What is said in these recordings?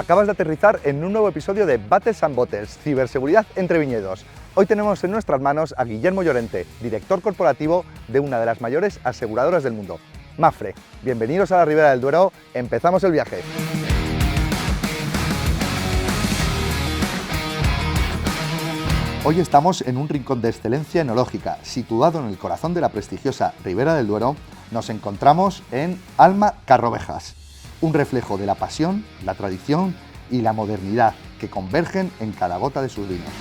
Acabas de aterrizar en un nuevo episodio de Battles and Bottles, ciberseguridad entre viñedos. Hoy tenemos en nuestras manos a Guillermo Llorente, director corporativo de una de las mayores aseguradoras del mundo, Mapfre. Bienvenidos a la Ribera del Duero, empezamos el viaje. Hoy estamos en un rincón de excelencia enológica, situado en el corazón de la prestigiosa Ribera del Duero. Nos encontramos en Alma Carrovejas, un reflejo de la pasión, la tradición y la modernidad que convergen en cada gota de sus vinos.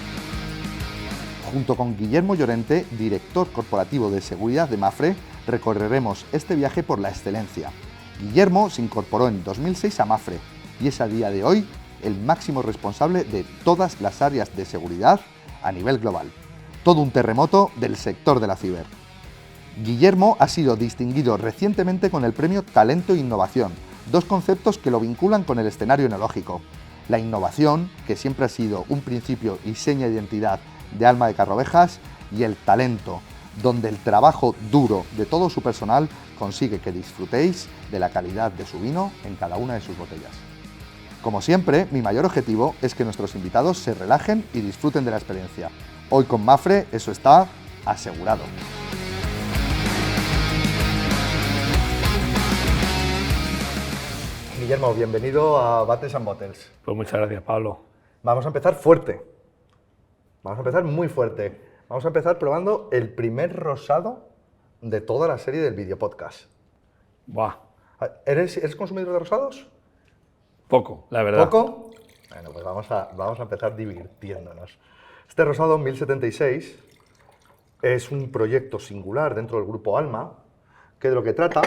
Junto con Guillermo Llorente, director corporativo de seguridad de Mapfre, recorreremos este viaje por la excelencia. Guillermo se incorporó en 2006 a Mapfre y es a día de hoy el máximo responsable de todas las áreas de seguridad a nivel global. Todo un terremoto del sector de la ciber. Guillermo ha sido distinguido recientemente con el premio Talento e Innovación, dos conceptos que lo vinculan con el escenario enológico. La innovación, que siempre ha sido un principio y seña de identidad de Alma de Carrovejas, y el talento, donde el trabajo duro de todo su personal consigue que disfrutéis de la calidad de su vino en cada una de sus botellas. Como siempre, mi mayor objetivo es que nuestros invitados se relajen y disfruten de la experiencia. Hoy con Mapfre eso está asegurado. Guillermo, bienvenido a Battles and Bottles. Pues muchas gracias, Pablo. Vamos a empezar fuerte. Vamos a empezar muy fuerte. Vamos a empezar probando el primer rosado de toda la serie del videopodcast. Buah, ¿Eres consumidor de rosados? poco, la verdad. ¿Poco? Bueno, pues vamos a empezar divirtiéndonos. Este rosado 1076 es un proyecto singular dentro del grupo Alma, que de lo que trata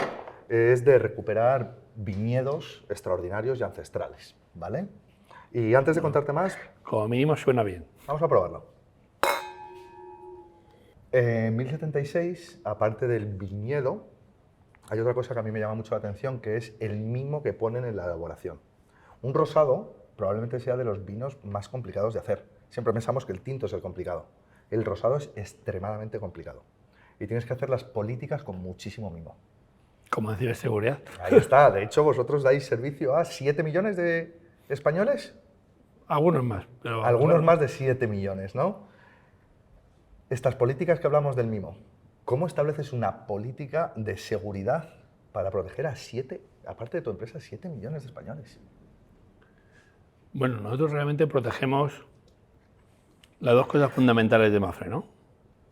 es de recuperar viñedos extraordinarios y ancestrales, ¿vale? Y antes de contarte más, Como mínimo suena bien. vamos a probarlo. En 1076, aparte del viñedo, hay otra cosa que a mí me llama mucho la atención, que es el mimo que ponen en la elaboración. Un rosado probablemente sea de los vinos más complicados de hacer. Siempre pensamos que el tinto es el complicado. El rosado es extremadamente complicado. Y tienes que hacer las políticas con muchísimo mimo. Como decir seguridad. Ahí está. De hecho, vosotros dais servicio a 7 millones de españoles. Algunos más, pero... Algunos bueno, más de 7 millones, ¿no? Estas políticas que hablamos del mimo, ¿cómo estableces una política de seguridad para proteger a 7, aparte de tu empresa, 7 millones de españoles? Bueno, nosotros realmente protegemos las dos cosas fundamentales de Mapfre, ¿no?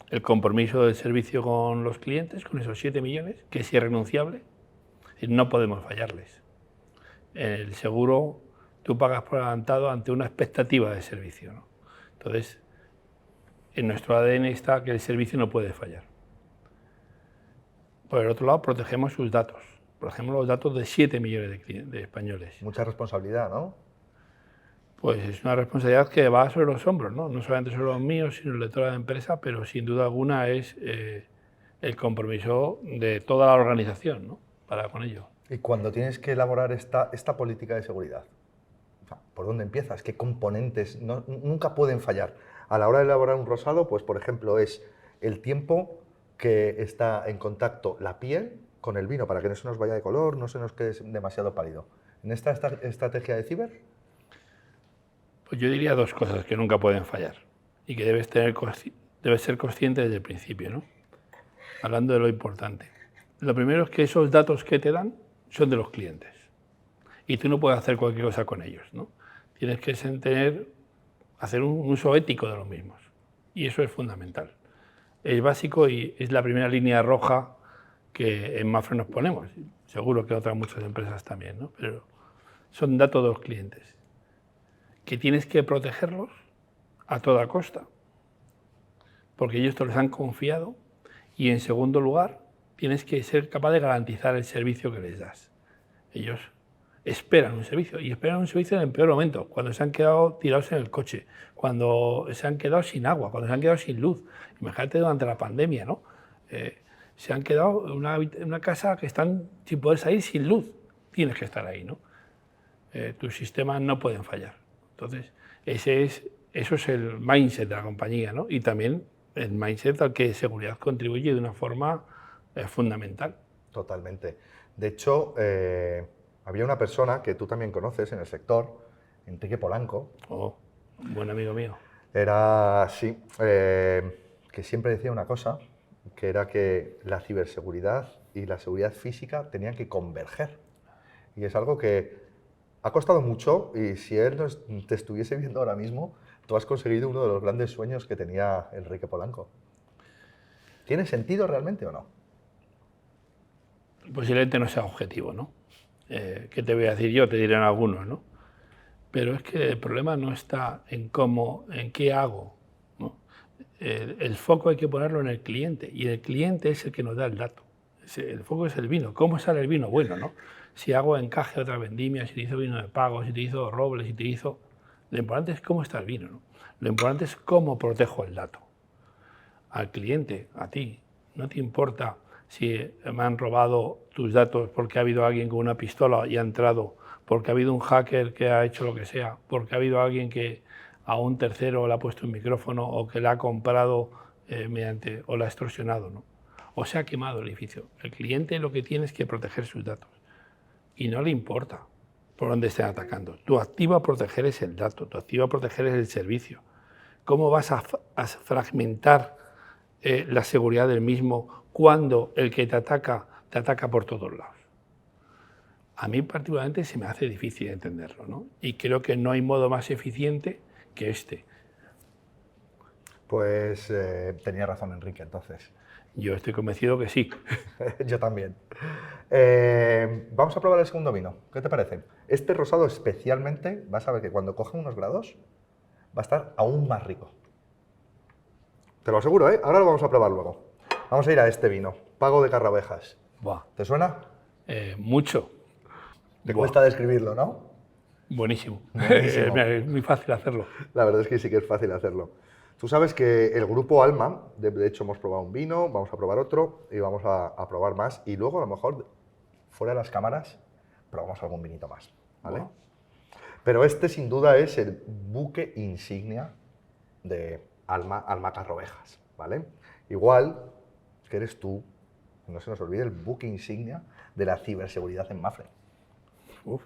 El compromiso del servicio con los clientes, con esos 7 millones, que es irrenunciable, es decir, no podemos fallarles. El seguro, tú pagas por adelantado ante una expectativa de servicio, ¿no? Entonces, en nuestro ADN está que el servicio no puede fallar. Por el otro lado, protegemos sus datos. Protegemos los datos de 7 millones de españoles. Mucha responsabilidad, ¿no? Pues es una responsabilidad que va sobre los hombros, ¿no? No solamente sobre los míos, sino de toda la empresa, pero sin duda alguna es el compromiso de toda la organización, ¿no? Para con ello. Y cuando tienes que elaborar esta política de seguridad, o sea, ¿por dónde empiezas? ¿Qué componentes nunca pueden fallar? A la hora de elaborar un rosado, pues por ejemplo es el tiempo que está en contacto la piel con el vino, para que no se nos vaya de color, no se nos quede demasiado pálido. En esta estrategia de ciber, Pues yo diría dos cosas que nunca pueden fallar y que debes ser consciente desde el principio, ¿no? Hablando de lo importante. Lo primero es que esos datos que te dan son de los clientes y tú no puedes hacer cualquier cosa con ellos, ¿no? Tienes que hacer un uso ético de los mismos y eso es fundamental. Es básico y es la primera línea roja que en Mapfre nos ponemos. Seguro que otras muchas empresas también, ¿no? Pero son datos de los clientes, que tienes que protegerlos a toda costa, porque ellos te los han confiado, y en segundo lugar, tienes que ser capaz de garantizar el servicio que les das. Ellos esperan un servicio, y esperan un servicio en el peor momento, cuando se han quedado tirados en el coche, cuando se han quedado sin agua, cuando se han quedado sin luz. Imagínate durante la pandemia, ¿no? Se han quedado en una casa que están sin poder salir, sin luz. Tienes que estar ahí, ¿no? Tus sistemas no pueden fallar. Entonces, eso es el mindset de la compañía, ¿no? Y también el mindset al que seguridad contribuye de una forma fundamental. totalmente. De hecho, había una persona que tú también conoces en el sector, Enrique Polanco, Oh, un buen amigo mío. era, sí, que siempre decía una cosa, que era que la ciberseguridad y la seguridad física tenían que converger. Y es algo que ha costado mucho y si él te estuviese viendo ahora mismo, tú has conseguido uno de los grandes sueños que tenía Enrique Polanco. ¿Tiene sentido realmente o no? Posiblemente no sea objetivo, ¿no? ¿Qué te voy a decir yo? Te dirán algunos, ¿no? Pero es que el problema no está en cómo, en qué hago, ¿no? El foco hay que ponerlo en el cliente y el cliente es el que nos da el dato. El foco es el vino. ¿Cómo sale el vino? Bueno, ¿no? Si hago encaje otra vendimia, si utilizo vino de pago, si utilizo roble, si utilizo... Lo importante es cómo está el vino, ¿no? Lo importante es cómo protejo el dato. Al cliente, a ti, no te importa si me han robado tus datos porque ha habido alguien con una pistola y ha entrado, porque ha habido un hacker que ha hecho lo que sea, porque ha habido alguien que a un tercero le ha puesto un micrófono o que le ha comprado mediante o le ha extorsionado, ¿no? O se ha quemado el edificio. El cliente lo que tiene es que proteger sus datos y no le importa por dónde estén atacando. Tu activo a proteger es el dato, tu activo a proteger es el servicio. ¿Cómo vas a fragmentar la seguridad del mismo cuando el que te ataca por todos lados? A mí particularmente se me hace difícil entenderlo, ¿no? Y creo que no hay modo más eficiente que este. Pues tenía razón Enrique, entonces. Yo estoy convencido que sí. Yo también. Vamos a probar el segundo vino. ¿Qué te parece? Este rosado especialmente, vas a ver que cuando coge unos grados va a estar aún más rico. Te lo aseguro, ¿eh? Ahora lo vamos a probar luego. Vamos a ir a este vino, Pago de Carrabejas. Buah, ¿Te suena? mucho. Te Buah, cuesta describirlo, ¿no? buenísimo. Buenísimo. Es muy fácil hacerlo. La verdad es que sí que es fácil hacerlo. Tú sabes que el grupo Alma, de hecho hemos probado un vino, vamos a probar otro y vamos a probar más. Y luego a lo mejor, fuera de las cámaras, probamos algún vinito más, ¿vale? Wow. Pero este sin duda es el buque insignia de Alma Carrovejas, ¿vale? Igual que eres tú, no se nos olvide, el buque insignia de la ciberseguridad en Mapfre. Uf.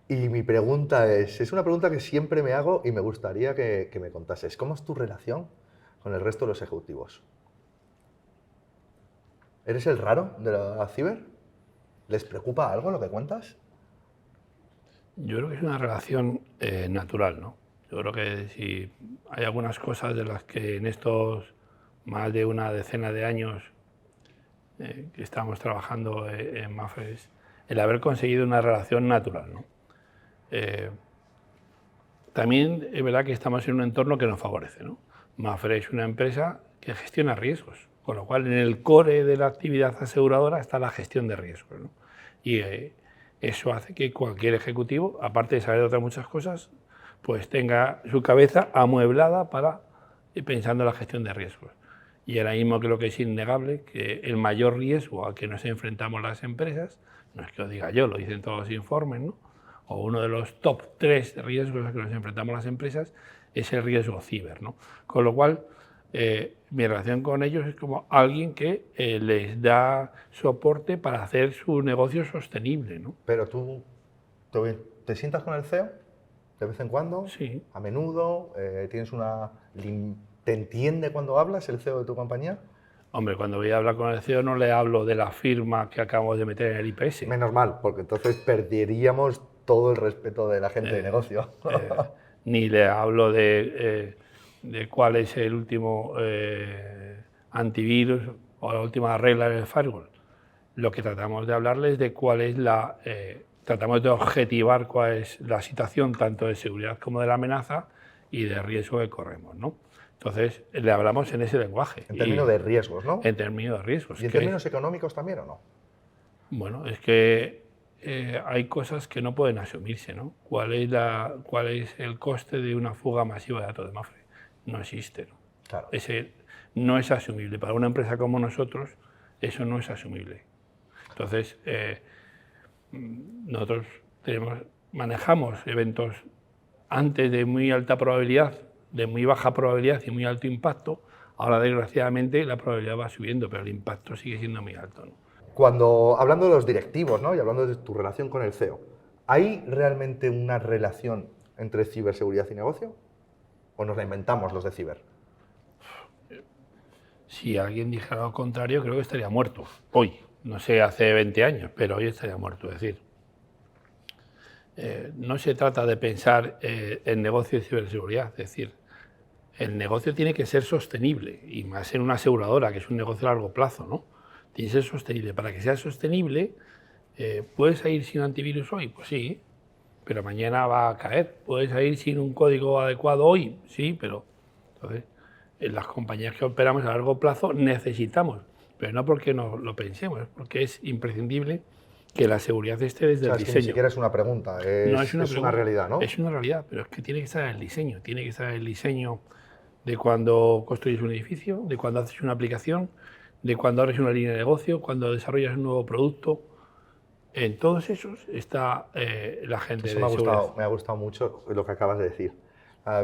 Y mi pregunta es una pregunta que siempre me hago y me gustaría que me contases. ¿Cómo es tu relación con el resto de los ejecutivos? ¿Eres el raro de la ciber? ¿Les preocupa algo lo que cuentas? Yo creo que es una relación natural, ¿no? Yo creo que si hay algunas cosas de las que en estos más de una decena de años que estamos trabajando en Mapfre es el haber conseguido una relación natural, ¿no? También es verdad que estamos en un entorno que nos favorece, ¿no? Mapfre es una empresa que gestiona riesgos, con lo cual en el core de la actividad aseguradora está la gestión de riesgos, ¿no? Y eso hace que cualquier ejecutivo, aparte de saber de otras muchas cosas, pues tenga su cabeza amueblada para pensando en la gestión de riesgos. Y ahora mismo creo que es innegable que el mayor riesgo al que nos enfrentamos las empresas, no es que lo diga yo, lo dicen todos los informes, ¿no? O uno de los top 3 riesgos a los que nos enfrentamos las empresas es el riesgo ciber, ¿no? Con lo cual, mi relación con ellos es como alguien que les da soporte para hacer su negocio sostenible, ¿no? Pero tú te sientas con el CEO de vez en cuando, Sí. a menudo, ¿te entiende cuando hablas el CEO de tu compañía? Hombre, cuando voy a hablar con el CEO no le hablo de la firma que acabamos de meter en el IPS. Menos mal, porque entonces perderíamos todo el respeto de la gente de negocio. Ni le hablo de cuál es el último antivirus o la última regla del firewall. Lo que tratamos de hablarles de cuál es tratamos de objetivar cuál es la situación tanto de seguridad como de la amenaza y de riesgo que corremos, ¿no? Entonces, le hablamos en ese lenguaje. En términos de riesgos, ¿no? En términos de riesgos. ¿Y en términos económicos también o no? Bueno, es que hay cosas que no pueden asumirse, ¿no? ¿Cuál es el coste de una fuga masiva de datos de Mapfre? No existe, ¿no? Claro. Ese no es asumible. Para una empresa como nosotros, eso no es asumible. Entonces, nosotros manejamos eventos antes de muy alta probabilidad, de muy baja probabilidad y muy alto impacto. Ahora, desgraciadamente, la probabilidad va subiendo, pero el impacto sigue siendo muy alto, ¿no? Hablando de los directivos, ¿no? Y hablando de tu relación con el CEO, ¿Hay realmente una relación entre ciberseguridad y negocio? ¿O nos la inventamos los de ciber? Si alguien dijera lo contrario, creo que estaría muerto. Hoy, no sé, hace 20 años, pero hoy estaría muerto. Es decir, no se trata de pensar en negocio y ciberseguridad. Es decir, el negocio tiene que ser sostenible, y más en una aseguradora, que es un negocio a largo plazo, ¿no? Tiene que ser sostenible. Para que sea sostenible, ¿puedes ir sin antivirus hoy? Pues sí, pero mañana va a caer. ¿Puedes ir sin un código adecuado hoy? Sí, pero entonces, en las compañías que operamos a largo plazo necesitamos, pero no porque no lo pensemos, es porque es imprescindible que la seguridad esté O desde sea, el es que ni diseño. siquiera es una pregunta, No es es una realidad, ¿no? es una realidad, pero es que tiene que estar en el diseño. Tiene que estar en el diseño de cuando construyes un edificio, de cuando haces una aplicación, de cuando abres una línea de negocio, cuando desarrollas un nuevo producto. En todos esos está la gente Eso de seguridad. me ha gustado mucho lo que acabas de decir.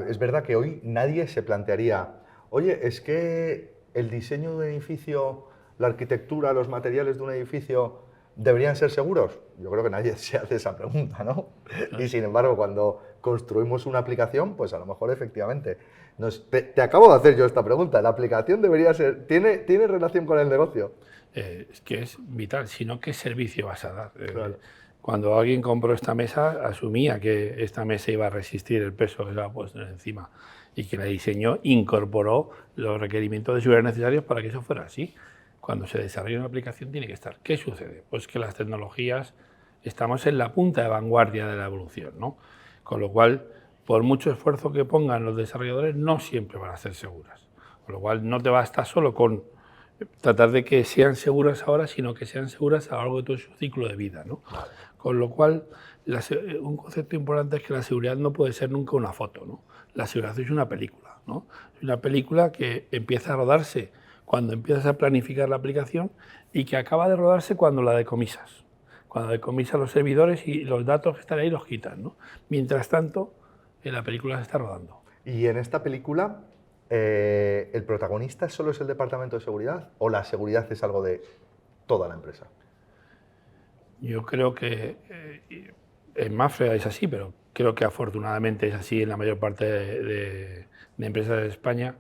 Es verdad que hoy nadie se plantearía, oye, es que el diseño de un edificio, la arquitectura, los materiales de un edificio deberían ser seguros. Yo creo que nadie se hace esa pregunta, ¿no? Y sin embargo, cuando construimos una aplicación, pues a lo mejor efectivamente. Te acabo de hacer yo esta pregunta. ¿La aplicación debería ser, tiene relación con el negocio? Es que es vital, sino qué servicio vas a dar. Claro. Cuando alguien compró esta mesa, asumía que esta mesa iba a resistir el peso que se le ha puesto encima, y que la diseñó, incorporó los requerimientos de seguridad necesarios para que eso fuera así. Cuando se desarrolla una aplicación tiene que estar. ¿Qué sucede? Pues que las tecnologías estamos en la punta de vanguardia de la evolución, ¿no? Con lo cual, por mucho esfuerzo que pongan los desarrolladores, no siempre van a ser seguras. Con lo cual, no te basta solo con tratar de que sean seguras ahora, sino que sean seguras a lo largo de todo su ciclo de vida, ¿no? Con lo cual, un concepto importante es que la seguridad no puede ser nunca una foto, ¿no? La seguridad es una película, ¿no? Es una película que empieza a rodarse cuando empiezas a planificar la aplicación y que acaba de rodarse cuando la decomisas. Cuando decomisas los servidores y los datos que están ahí los quitan, ¿no? Mientras tanto, la película se está rodando. Y en esta película, ¿el protagonista solo es el departamento de seguridad o la seguridad es algo de toda la empresa? Yo creo que en Mafre es así, pero creo que afortunadamente es así en la mayor parte de empresas de España.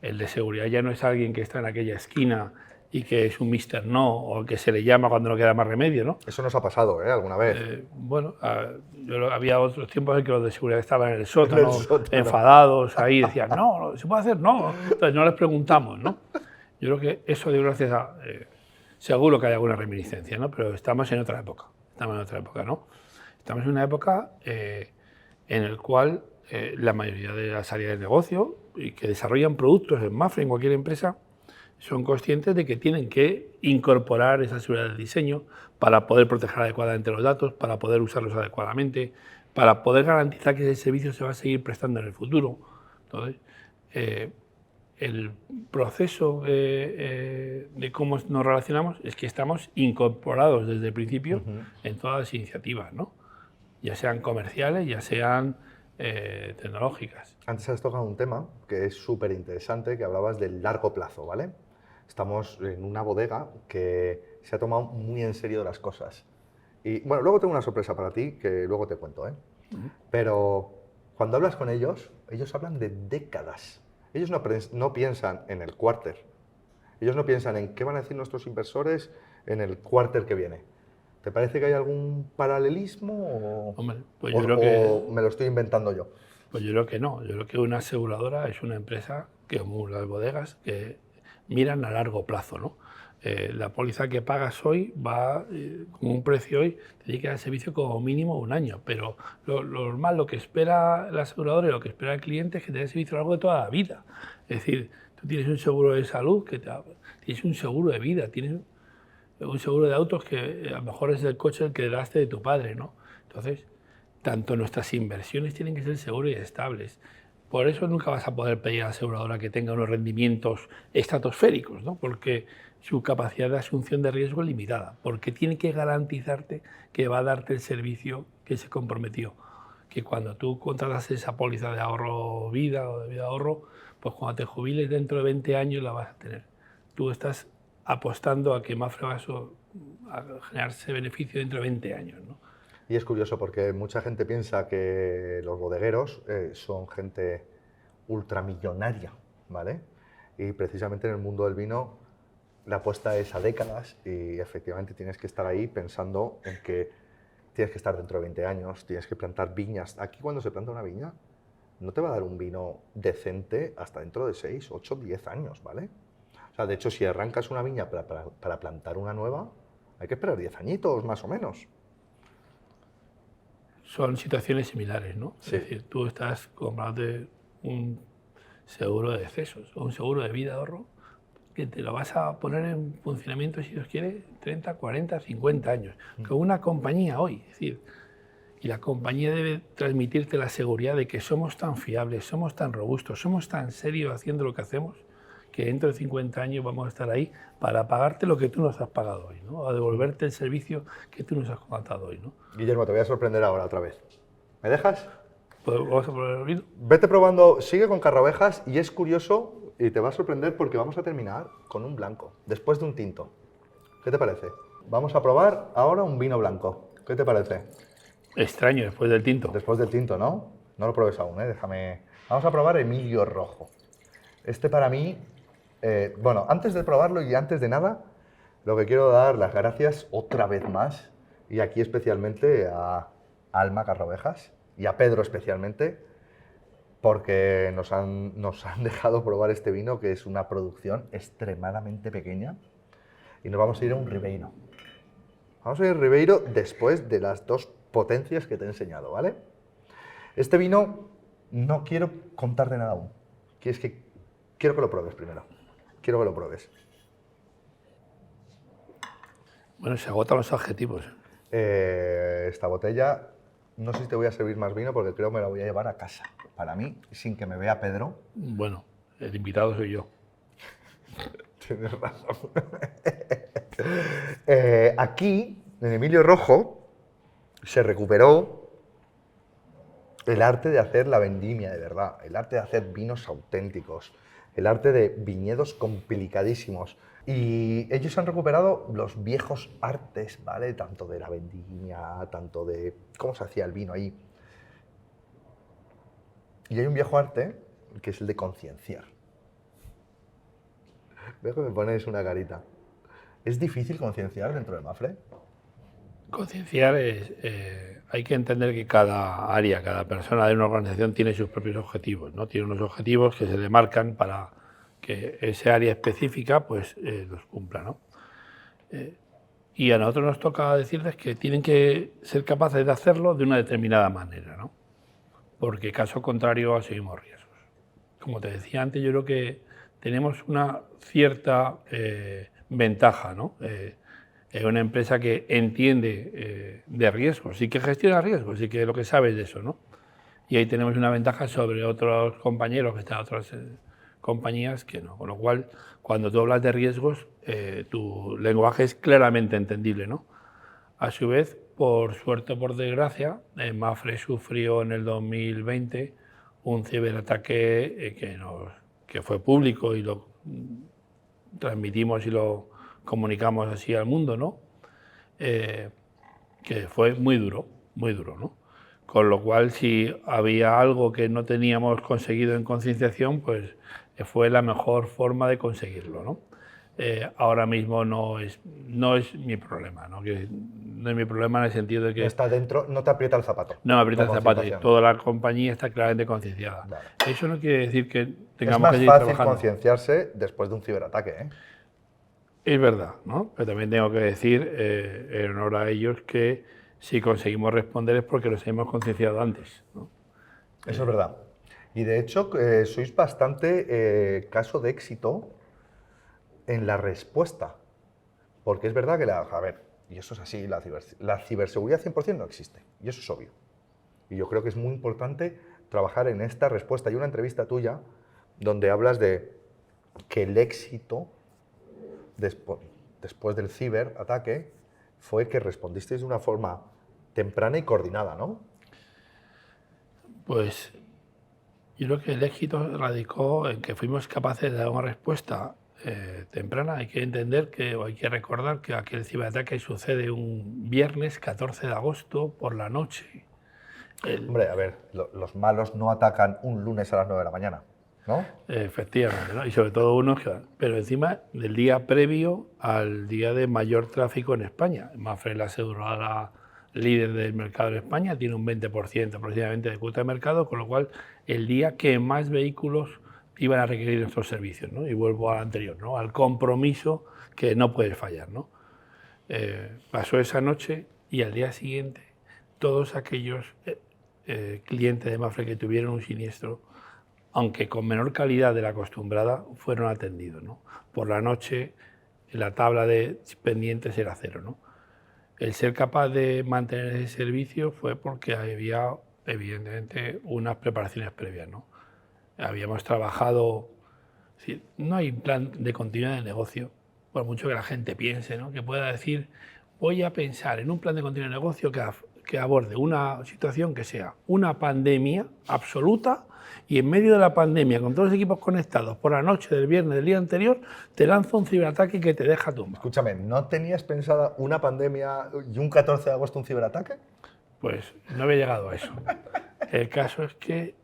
El de seguridad ya no es alguien que está en aquella esquina y que es un mister no, o que se le llama cuando no queda más remedio, ¿no? Eso nos ha pasado, ¿eh? Alguna vez. Bueno, había otros tiempos en que los de seguridad estaban en el sótano, enfadados, ahí decían, no, ¿se puede hacer? No. Entonces no les preguntamos, ¿no? Yo creo que eso dio gracias a... seguro que hay alguna reminiscencia, ¿no? Pero estamos en otra época, ¿no? Estamos en una época en la cual la mayoría de las áreas de negocio y que desarrollan productos en Mafre, en cualquier empresa, son conscientes de que tienen que incorporar esa seguridad del diseño para poder proteger adecuadamente los datos, para poder usarlos adecuadamente, para poder garantizar que ese servicio se va a seguir prestando en el futuro. Entonces, el proceso de cómo nos relacionamos es que estamos incorporados desde el principio en todas las iniciativas, ¿no? Ya sean comerciales, ya sean tecnológicas. Antes has tocado un tema que es súper interesante, que hablabas del largo plazo, ¿vale? Estamos en una bodega que se ha tomado muy en serio las cosas. Y bueno, luego tengo una sorpresa para ti que luego te cuento, ¿eh? Pero cuando hablas con ellos, ellos hablan de décadas. Ellos no piensan en el quarter. Ellos no piensan en qué van a decir nuestros inversores en el quarter que viene. ¿Te parece que hay algún paralelismo Hombre, pues yo creo que, o me lo estoy inventando yo? Pues yo creo que no. Yo creo que una aseguradora es una empresa que, como las bodegas, que miran a largo plazo, ¿no? La póliza que pagas hoy va con un precio hoy, te tiene que dar servicio como mínimo un año, pero lo normal, lo que espera la aseguradora y lo que espera el cliente es que te dé servicio a lo largo de toda la vida. Es decir, tú tienes un seguro de salud, tienes un seguro de vida, tienes un seguro de autos que a lo mejor es el coche el que heredaste de tu padre, ¿no? Entonces, tanto nuestras inversiones tienen que ser seguras y estables. Por eso nunca vas a poder pedir a la aseguradora que tenga unos rendimientos estratosféricos, ¿no? Porque su capacidad de asunción de riesgo es limitada, porque tiene que garantizarte que va a darte el servicio que se comprometió. Que cuando tú contratas esa póliza de ahorro vida o de vida ahorro, pues cuando te jubiles dentro de 20 años la vas a tener. Tú estás apostando a que Mafre va a generarse beneficio dentro de 20 años, ¿no? Y es curioso porque mucha gente piensa que los bodegueros son gente ultramillonaria, ¿vale? Y precisamente en el mundo del vino la apuesta es a décadas y efectivamente tienes que estar ahí pensando en que tienes que estar dentro de 20 años, tienes que plantar viñas. Aquí cuando se planta una viña no te va a dar un vino decente hasta dentro de 6, 8, 10 años, ¿vale? O sea, de hecho, si arrancas una viña para plantar una nueva, hay que esperar 10 añitos más o menos. Son situaciones similares, ¿no? Sí. Es decir, tú estás comprando un seguro de decesos o un seguro de vida ahorro que te lo vas a poner en funcionamiento, si Dios quiere, 30, 40, 50 años, con una compañía hoy. Es decir, y la compañía debe transmitirte la seguridad de que somos tan fiables, somos tan robustos, somos tan serios haciendo lo que hacemos, que dentro de 50 años vamos a estar ahí para pagarte lo que tú nos has pagado hoy, ¿no? A devolverte el servicio que tú nos has contratado hoy, ¿no? Guillermo, te voy a sorprender ahora otra vez. ¿Me dejas? Pues vamos a probar el vino. Vete probando, sigue con Carrovejas y es curioso y te va a sorprender porque vamos a terminar con un blanco, después de un tinto. ¿Qué te parece? Vamos a probar ahora un vino blanco. ¿Qué te parece? Extraño después del tinto. Después del tinto, ¿no? No lo pruebes aún, déjame. Vamos a probar Emilio Rojo. Este para mí, bueno, antes de probarlo y antes de nada, lo que quiero dar las gracias otra vez más, y aquí especialmente a Alma Carrovejas y a Pedro especialmente, porque nos han dejado probar este vino, que es una producción extremadamente pequeña, y nos vamos a ir a un Ribeiro. Vamos a ir a Ribeiro después de las dos potencias que te he enseñado, ¿vale? Este vino no quiero contarte nada aún. Quiero que lo pruebes primero. Quiero que lo pruebes. Bueno, se agotan los adjetivos. Esta botella, no sé si te voy a servir más vino porque creo que me la voy a llevar a casa. Para mí, sin que me vea Pedro. Bueno, el invitado soy yo. Tienes razón. Aquí, en Emilio Rojo, se recuperó el arte de hacer la vendimia de verdad, el arte de hacer vinos auténticos, el arte de viñedos complicadísimos. Y ellos han recuperado los viejos artes, ¿vale? Tanto de la vendimia, tanto de cómo se hacía el vino ahí. Y hay un viejo arte que es el de concienciar. Veo que me pones una carita. ¿Es difícil concienciar dentro de Mapfre? Concienciar es, hay que entender que cada área, cada persona de una organización tiene sus propios objetivos, ¿no? Tiene unos objetivos que se le marcan para que ese área específica pues los cumpla, ¿no? Y a nosotros nos toca decirles que tienen que ser capaces de hacerlo de una determinada manera, ¿no? Porque caso contrario asumimos riesgos. Como te decía antes, yo creo que tenemos una cierta ventaja, ¿no? Es una empresa que entiende de riesgos y que gestiona riesgos y que lo que sabe es de eso, ¿no? Y ahí tenemos una ventaja sobre otros compañeros que están en otras compañías que no. Con lo cual, cuando tú hablas de riesgos, tu lenguaje es claramente entendible, ¿no? A su vez, por suerte o por desgracia, Mapfre sufrió en el 2020 un ciberataque que fue público y lo transmitimos y lo comunicamos así al mundo, ¿no? Que fue muy duro, ¿no? Con lo cual, si había algo que no teníamos conseguido en concienciación, pues fue la mejor forma de conseguirlo, ¿no? Ahora mismo no es mi problema, ¿no? No es mi problema en el sentido de que... No está dentro, no te aprieta el zapato. No me aprieta el La zapato y concienciación. toda la compañía está claramente concienciada. Vale. Eso no quiere decir que Es tengamos más que seguir fácil trabajando. concienciarse después de un ciberataque, ¿eh? Es verdad, ¿no? Pero también tengo que decir, en honor a ellos, que si conseguimos responder es porque los hemos concienciado antes, ¿no? Eso es verdad. Y de hecho, sois bastante caso de éxito en la respuesta. Porque es verdad que a ver, y eso es así, la ciberseguridad 100% no existe. Y eso es obvio. Y yo creo que es muy importante trabajar en esta respuesta. Hay una entrevista tuya donde hablas de que el éxito después del ciberataque fue que respondisteis de una forma temprana y coordinada, ¿no? Pues yo creo que el éxito radicó en que fuimos capaces de dar una respuesta temprana. Hay que entender o hay que recordar que aquel ciberataque sucede un viernes 14 de agosto por la noche. Hombre, a ver, los malos no atacan un lunes a las 9 de la mañana, ¿no? Efectivamente, ¿no? Y sobre todo unos que van. Pero encima del día previo al día de mayor tráfico en España. Mapfre, la aseguradora líder del mercado en España, tiene un 20% aproximadamente de cuota de mercado, con lo cual el día que más vehículos iban a requerir nuestros servicios, ¿no? Y vuelvo al anterior, ¿no? Al compromiso que no puedes fallar, ¿no? Pasó esa noche y al día siguiente todos aquellos clientes de Mapfre que tuvieron un siniestro, aunque con menor calidad de la acostumbrada, fueron atendidos, ¿no? Por la noche la tabla de pendientes era cero, ¿no? El ser capaz de mantener ese servicio fue porque había, evidentemente, unas preparaciones previas, ¿no? Habíamos trabajado, no hay plan de continuidad de negocio, por mucho que la gente piense, ¿no? Que pueda decir, voy a pensar en un plan de continuidad de negocio que aborde una situación que sea una pandemia absoluta, y en medio de la pandemia, con todos los equipos conectados, por la noche del viernes del día anterior, te lanza un ciberataque que te deja tumbado. Escúchame, ¿no tenías pensada una pandemia y un 14 de agosto un ciberataque? Pues no había llegado a eso. El caso es que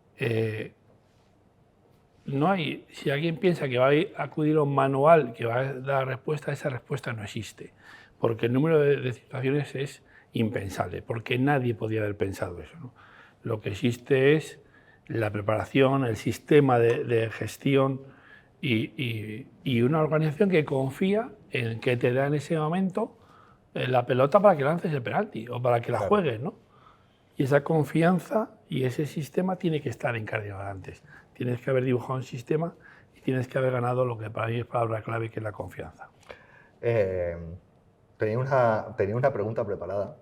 no hay, si alguien piensa que va a acudir a un manual que va a dar respuesta, esa respuesta no existe, porque el número de situaciones es impensable, porque nadie podía haber pensado eso, ¿no? Lo que existe es la preparación, el sistema de gestión y una organización que confía en que te da en ese momento la pelota para que lances el penalti o para que la juegues, ¿no? Y esa confianza y ese sistema tiene que estar encardinado antes. Tienes que haber dibujado un sistema y tienes que haber ganado lo que para mí es palabra clave, que es la confianza. Tenía una pregunta preparada,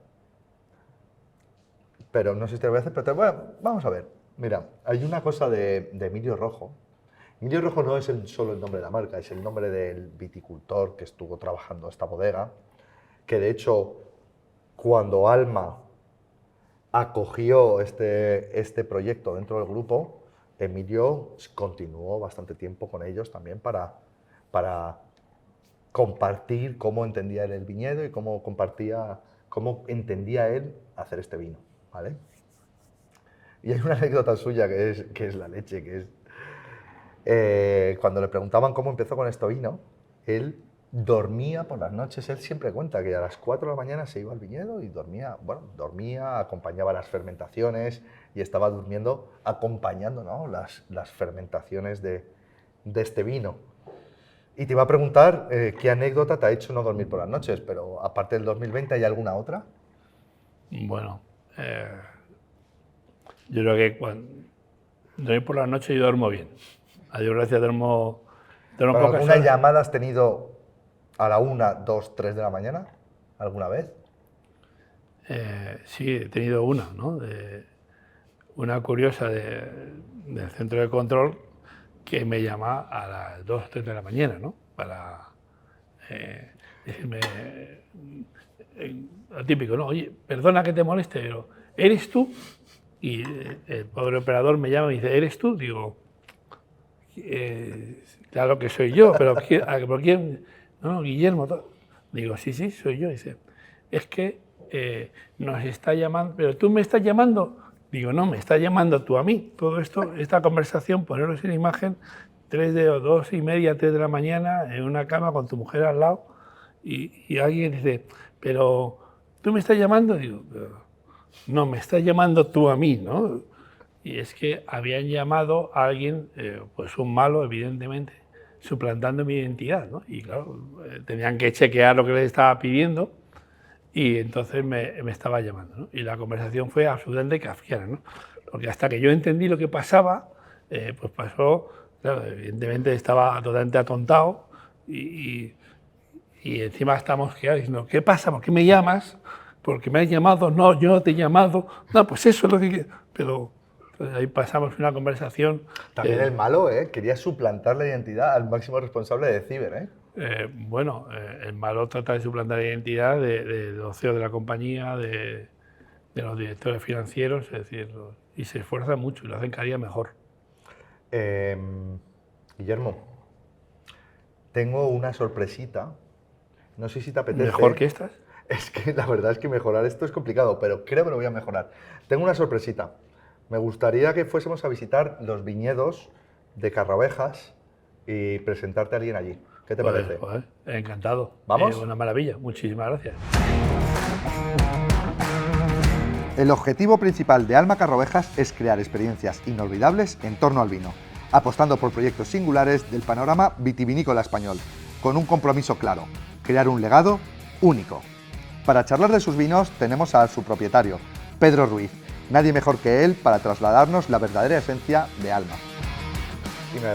pero no sé si te la voy a hacer, pero bueno, vamos a ver. Mira, hay una cosa de Emilio Rojo. Emilio Rojo no es solo el nombre de la marca, es el nombre del viticultor que estuvo trabajando esta bodega, que de hecho, cuando Alma acogió este proyecto dentro del grupo, Emilio continuó bastante tiempo con ellos también para compartir cómo entendía él el viñedo y cómo entendía él hacer este vino, ¿vale? Y hay una anécdota suya que es la leche, que es cuando le preguntaban cómo empezó con este vino, él dormía por las noches. Él siempre cuenta que a las 4 de la mañana se iba al viñedo y dormía, acompañaba las fermentaciones y estaba durmiendo acompañando, ¿no?, las fermentaciones de este vino. Y te iba a preguntar qué anécdota te ha hecho no dormir por las noches, pero aparte del 2020, ¿hay alguna otra? Bueno, yo creo que cuando dormir por la noche yo duermo bien. A Dios gracias, duermo pocas ¿Alguna horas. llamada has tenido a la 1, 2, 3 de la mañana? ¿Alguna vez? Sí, he tenido una, ¿no? Una curiosa del centro de control que me llama a las 2 o 3 de la mañana, ¿no? Para decirme, lo típico, ¿no? Oye, perdona que te moleste, pero ¿eres tú? Y el pobre operador me llama y dice, ¿eres tú? Digo, claro que soy yo, pero ¿quién? No, Guillermo. Digo, sí, soy yo. Dice, es que nos está llamando, pero tú me estás llamando. Digo, no, me estás llamando tú a mí. Todo esto, esta conversación, poneros en imagen, 2:30, 3 de la mañana, en una cama con tu mujer al lado, y alguien dice, pero tú me estás llamando. Digo, no, me estás llamando tú a mí, ¿no? Y es que habían llamado a alguien, pues un malo, evidentemente, suplantando mi identidad, ¿no? Y claro, tenían que chequear lo que les estaba pidiendo y entonces me estaba llamando, ¿no? Y la conversación fue absolutamente kafkiana, ¿no? Porque hasta que yo entendí lo que pasaba, pues pasó, claro, evidentemente estaba totalmente atontado y encima estamos diciendo, ¿qué pasa? ¿Por qué me llamas? ¿Porque me has llamado? No, yo no te he llamado. No, pues eso es lo que... Pero pues ahí pasamos una conversación. También el malo, quería suplantar la identidad al máximo responsable de Ciber, Bueno, el malo trata de suplantar la identidad de los CEOs de la compañía, de los directores financieros, es decir, y se esfuerza mucho y lo hacen cada día mejor. Guillermo, Tengo una sorpresita. No sé si te apetece. ¿Mejor que estas? Es que la verdad es que mejorar esto es complicado, pero creo que lo voy a mejorar. Tengo una sorpresita. Me gustaría que fuésemos a visitar los viñedos de Carraovejas y presentarte a alguien allí. ¿Qué te parece? Joder, encantado. ¿Vamos? Una maravilla. Muchísimas gracias. El objetivo principal de Alma Carraovejas es crear experiencias inolvidables en torno al vino, apostando por proyectos singulares del panorama vitivinícola español, con un compromiso claro: crear un legado único. Para charlar de sus vinos tenemos a su propietario, Pedro Ruiz. Nadie mejor que él para trasladarnos la verdadera esencia de Alma. Y me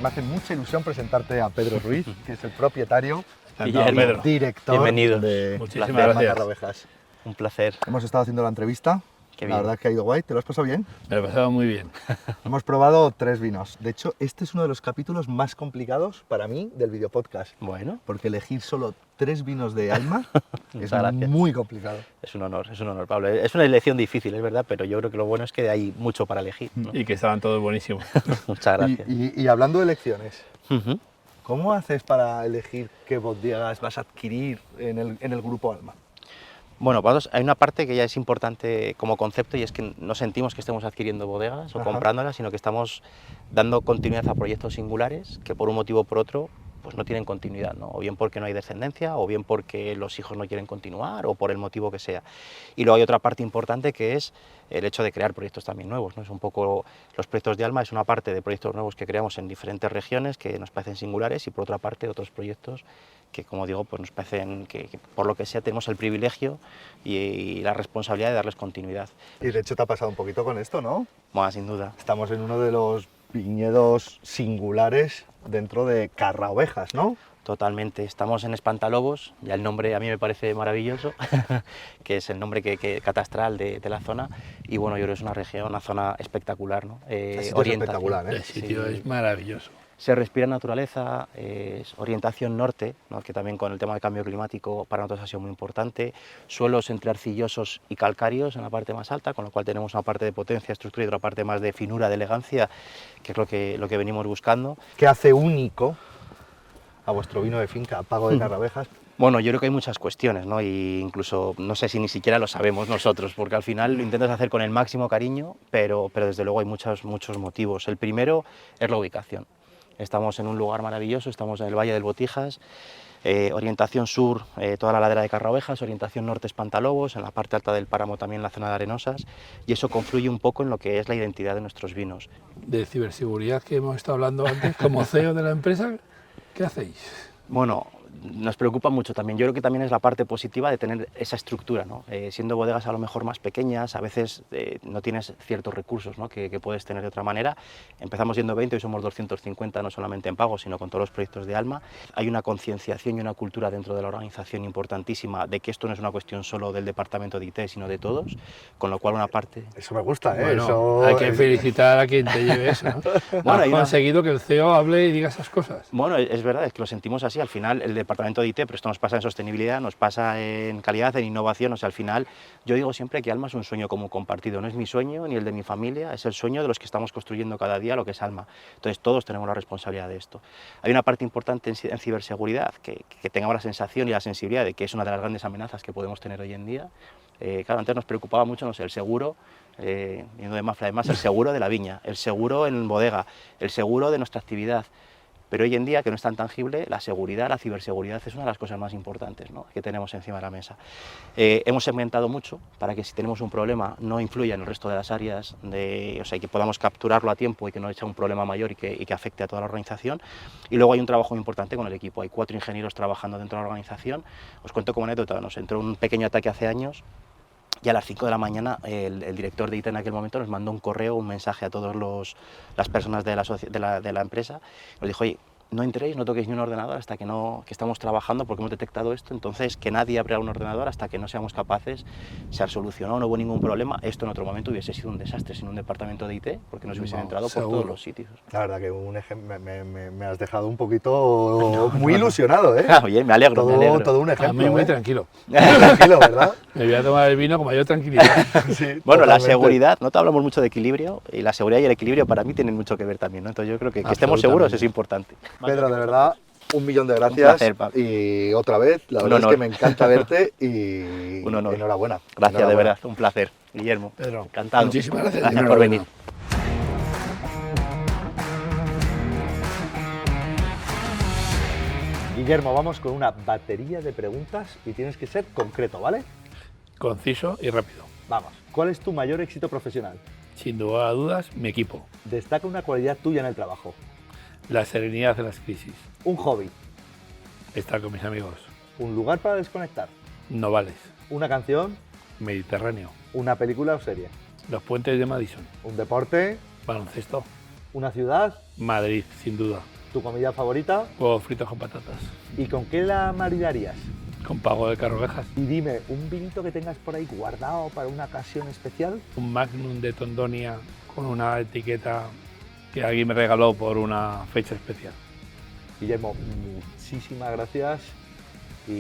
hace mucha ilusión presentarte a Pedro Ruiz, que es el propietario y Pedro. director Bienvenidos. de Muchísimas Alma gracias. Carraovejas. Un placer. Hemos estado haciendo la entrevista. Qué La bien. verdad que ha ido guay. ¿Te lo has pasado bien? Me lo he pasado muy bien. Hemos probado 3 vinos. De hecho, este es uno de los capítulos más complicados para mí del videopodcast. Bueno, Porque elegir solo 3 vinos de Alma es Muchas gracias. muy complicado. es un honor, Pablo. Es una elección difícil, es verdad, pero yo creo que lo bueno es que hay mucho para elegir, ¿no? Y que estaban todos buenísimos. Muchas gracias. Y hablando de elecciones, Ujú. ¿cómo haces para elegir qué bodegas vas a adquirir en el grupo Alma? Bueno, Pablos, hay una parte que ya es importante como concepto y es que no sentimos que estemos adquiriendo bodegas o Ajá. comprándolas, sino que estamos dando continuidad a proyectos singulares que por un motivo o por otro pues no tienen continuidad, ¿no? O bien porque no hay descendencia, o bien porque los hijos no quieren continuar, o por el motivo que sea. Y luego hay otra parte importante que es el hecho de crear proyectos también nuevos, ¿no? Es un poco, los proyectos de Alma es una parte de proyectos nuevos que creamos en diferentes regiones que nos parecen singulares y por otra parte otros proyectos que, como digo, pues nos parecen que por lo que sea tenemos el privilegio y la responsabilidad de darles continuidad. Y de hecho te ha pasado un poquito con esto, ¿no? Bueno, sin duda. Estamos en uno de los viñedos singulares dentro de Carraovejas, ¿no? Totalmente. Estamos en Espantalobos, ya el nombre a mí me parece maravilloso, que es el nombre catastral de la zona. Y bueno, yo creo que es una región, una zona espectacular, ¿no? Es Orientación. espectacular, ¿eh? El sitio Sí. es maravilloso. Se respira naturaleza, es orientación norte, ¿no? Que también con el tema del cambio climático para nosotros ha sido muy importante. Suelos entre arcillosos y calcáreos en la parte más alta, con lo cual tenemos una parte de potencia, estructura y otra parte más de finura, de elegancia, que es lo que venimos buscando. ¿Qué hace único a vuestro vino de finca, Pago de Carraovejas? Bueno, yo creo que hay muchas cuestiones, ¿no? Y incluso no sé si ni siquiera lo sabemos nosotros, porque al final lo intentas hacer con el máximo cariño, pero desde luego hay muchos motivos. El primero es la ubicación. Estamos en un lugar maravilloso, estamos en el Valle del Botijas, orientación sur, toda la ladera de Carraovejas, orientación norte Espantalobos, en la parte alta del páramo también la zona de Arenosas, y eso confluye un poco en lo que es la identidad de nuestros vinos. De ciberseguridad que hemos estado hablando antes, como CEO de la empresa, ¿qué hacéis? Bueno, nos preocupa mucho también. Yo creo que también es la parte positiva de tener esa estructura, ¿no? Siendo bodegas a lo mejor más pequeñas, a veces no tienes ciertos recursos, ¿no? que puedes tener de otra manera. Empezamos siendo 20 y somos 250, no solamente en Pago, sino con todos los proyectos de Alma. Hay una concienciación y una cultura dentro de la organización importantísima de que esto no es una cuestión solo del departamento de IT, sino de todos, con lo cual una parte... Eso me gusta, ¿eh? Bueno, Eso hay que felicitar a quien te lleve eso, ¿no? Bueno, Has conseguido que el CEO hable y diga esas cosas. Bueno, es verdad, es que lo sentimos así. Al final, el departamento de IT, pero esto nos pasa en sostenibilidad, nos pasa en calidad, en innovación. O sea, al final, yo digo siempre que Alma es un sueño común compartido. No es mi sueño ni el de mi familia, es el sueño de los que estamos construyendo cada día lo que es Alma. Entonces, todos tenemos la responsabilidad de esto. Hay una parte importante en ciberseguridad, que tengamos la sensación y la sensibilidad de que es una de las grandes amenazas que podemos tener hoy en día. Claro, antes nos preocupaba mucho, no sé, el seguro, viniendo de Mafra, además, el seguro de la viña, el seguro en bodega, el seguro de nuestra actividad. Pero hoy en día, que no es tan tangible, la seguridad, la ciberseguridad es una de las cosas más importantes, ¿no? que tenemos encima de la mesa. Hemos segmentado mucho para que si tenemos un problema no influya en el resto de las áreas, o sea, que podamos capturarlo a tiempo y que no eche un problema mayor y que afecte a toda la organización. Y luego hay un trabajo muy importante con el equipo. Hay 4 ingenieros trabajando dentro de la organización. Os cuento como anécdota, nos entró un pequeño ataque hace años. Y a las 5 de la mañana el director de IT en aquel momento nos mandó un correo, un mensaje a todas las personas de la empresa. Nos dijo, oye, no entréis, no toquéis ni un ordenador hasta que estamos trabajando porque hemos detectado esto, entonces que nadie abra un ordenador hasta que no seamos capaces. Se solucionó, no hubo ningún problema. Esto en otro momento hubiese sido un desastre sin un departamento de IT porque nos hubiesen entrado por todos los sitios. La verdad que me has dejado un poquito muy ilusionado, ¿eh? Oye, me alegro, me alegro. Todo un ejemplo. A mí muy ¿eh? tranquilo. Tranquilo, ¿verdad? Me voy a tomar el vino con mayor tranquilidad. Sí, Bueno, la totalmente. seguridad, no te hablamos mucho de equilibrio, y la seguridad y el equilibrio para mí tienen mucho que ver también, ¿no? Entonces yo creo que estemos seguros es importante. Pedro, de verdad, Un millón de gracias. Un placer, Pablo. Y otra vez, la verdad es que me encanta verte y un honor. Enhorabuena. Gracias, de verdad, un placer. Guillermo, Pedro, encantado. muchísimas gracias. Gracias por venir. Guillermo, vamos con una batería de preguntas y tienes que ser concreto, ¿vale? Conciso y rápido. Vamos. ¿Cuál es tu mayor éxito profesional? Sin lugar a dudas, mi equipo. Destaca una cualidad tuya en el trabajo. La serenidad de las crisis. Un hobby. Estar con mis amigos. Un lugar para desconectar. Novales. Una canción. Mediterráneo. Una película o serie. Los puentes de Madison. Un deporte. Baloncesto. Una ciudad. Madrid, sin duda. Tu comida favorita. Huevos fritos con patatas. ¿Y con qué la maridarías? Con pago de Carrovejas. Y dime, un vinito que tengas por ahí guardado para una ocasión especial. Un Magnum de Tondonia con una etiqueta que alguien me regaló por una fecha especial. Guillermo, muchísimas gracias y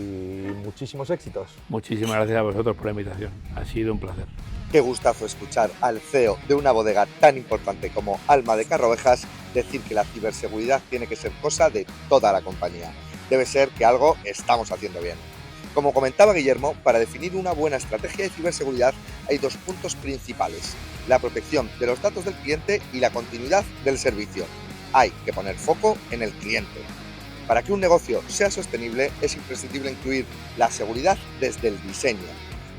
muchísimos éxitos. Muchísimas gracias a vosotros por la invitación. Ha sido un placer. Qué gustazo escuchar al CEO de una bodega tan importante como Alma de Carrovejas decir que la ciberseguridad tiene que ser cosa de toda la compañía. Debe ser que algo estamos haciendo bien. Como comentaba Guillermo, para definir una buena estrategia de ciberseguridad hay dos puntos principales: la protección de los datos del cliente y la continuidad del servicio. Hay que poner foco en el cliente. Para que un negocio sea sostenible es imprescindible incluir la seguridad desde el diseño,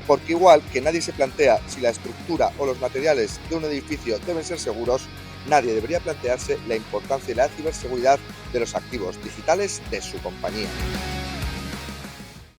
porque igual que nadie se plantea si la estructura o los materiales de un edificio deben ser seguros, nadie debería plantearse la importancia de la ciberseguridad de los activos digitales de su compañía.